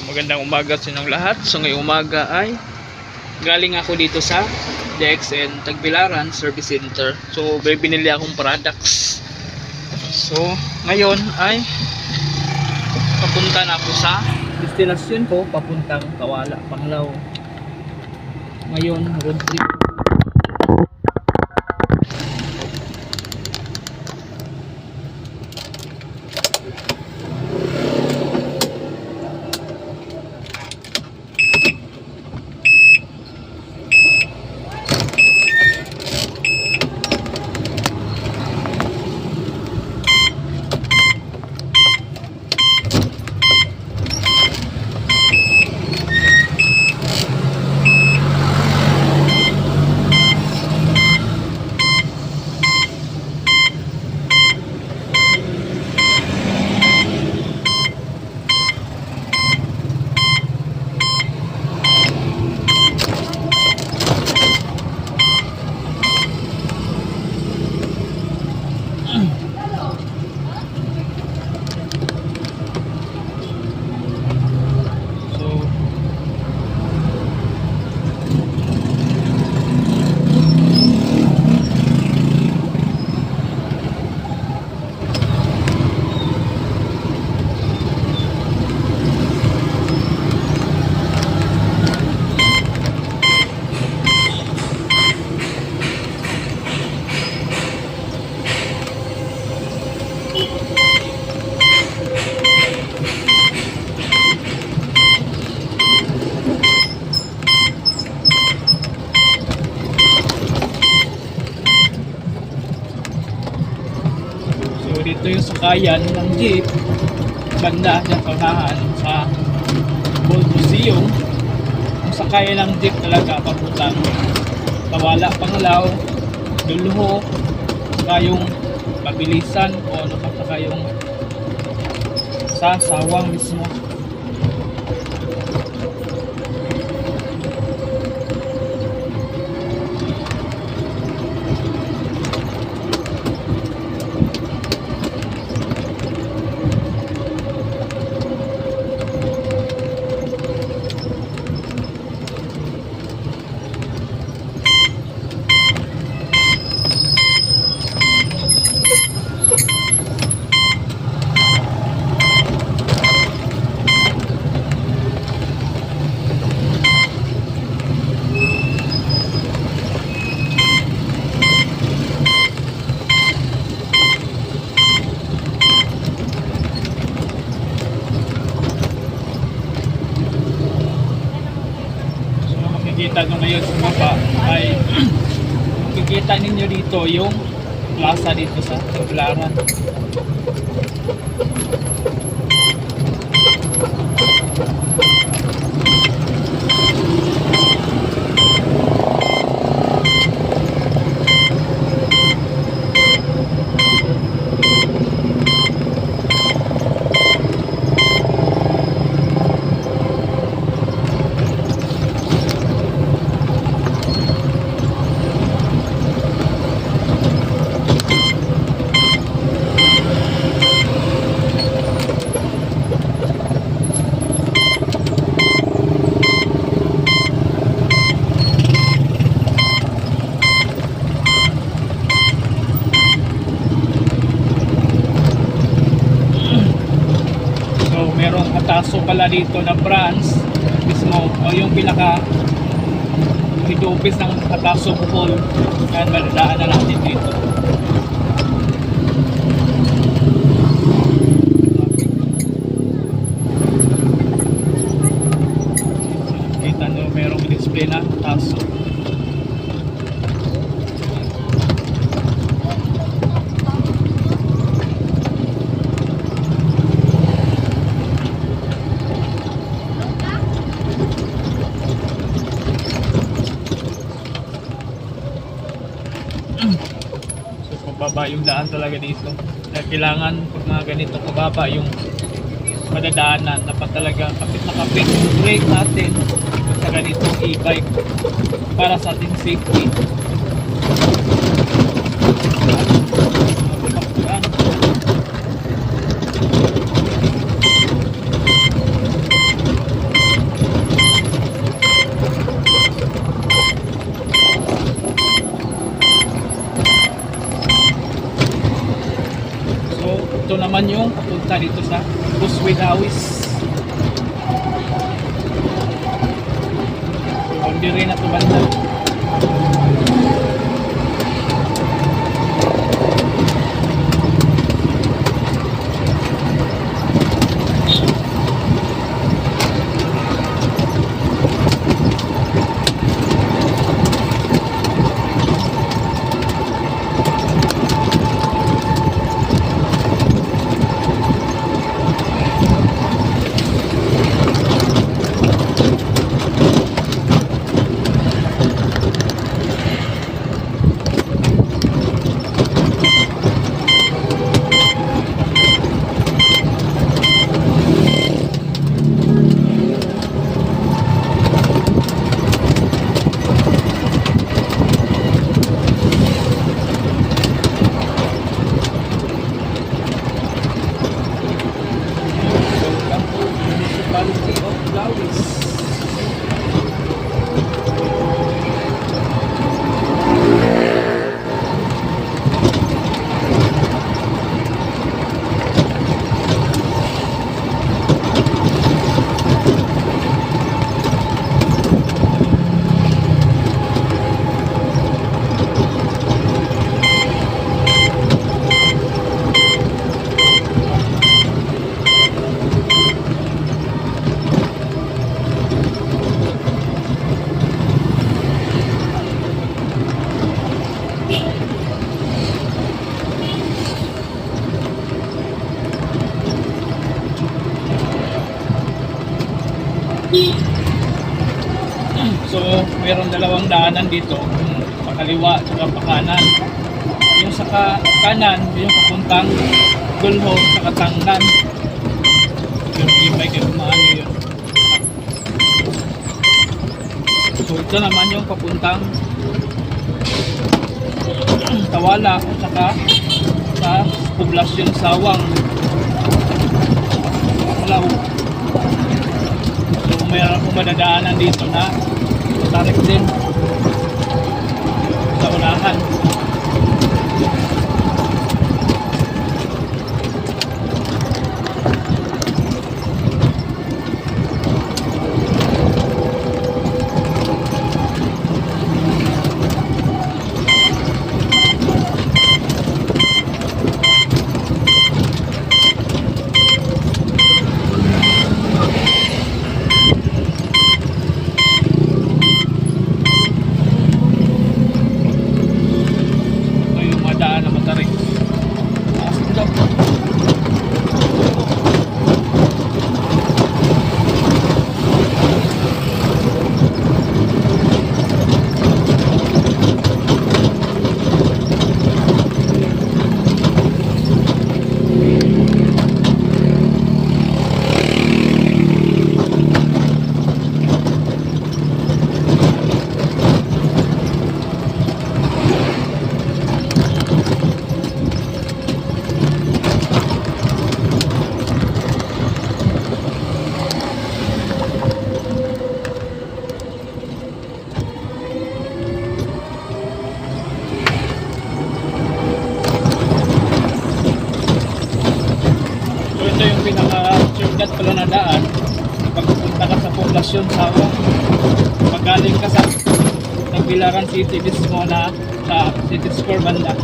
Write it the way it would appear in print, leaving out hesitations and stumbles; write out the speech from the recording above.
Magandang umaga sa inyong lahat. So ngayong umaga ay galing ako dito sa DXN Tagbilaran Service Center. So may binili akong products. So ngayon ay papunta na ako sa destination ko, papuntang Kawala, Panglao. Ngayon road trip. Dito yung sakayan ng jeep banda dyan kaunahan sa Gold Museum. Yung sakayan ng jeep talaga papuntang Kawala, Panglao, Dulho, saka yung Pabilisan o ano pa, saka yung sa Sawang mismo. Makikita nyo ngayon sa baba ay makikita ninyo dito yung plaza dito sa Tagbilaran. Merong Ataso pala dito na branch mismo o yung pinaka head office ng Ataso Bohol. Yan, madadaan na natin dito. Kita nyo merong display na Ataso. So pababa yung daan talaga dito. Kaya kailangan pag mga ganito pababa yung madadaanan, dapat talaga kapit na kapit yung brake natin sa ganitong e-bike para sa ating safety. naman yung papunta dito sa Busway Dawis. Boundary na to banda. Municipality of Dawis. So, mayroong dalawang daanan dito, pakaliwa at pakanan. Yung sa kanan, yung papuntang Gulho sa Katangnan. Yung ibay kayo maano yun. So, ito naman yung papuntang Tawala at saka sa Poblasyon Sawang. Wala so, mayroon kong madadaanan dito na tarik din sa unahan. pinaka-shortcut pala na daan pagpunta ka sa Poblasyon Sawang. Pagaling ka sa Tagbilaran City mismo na sa City Square banda.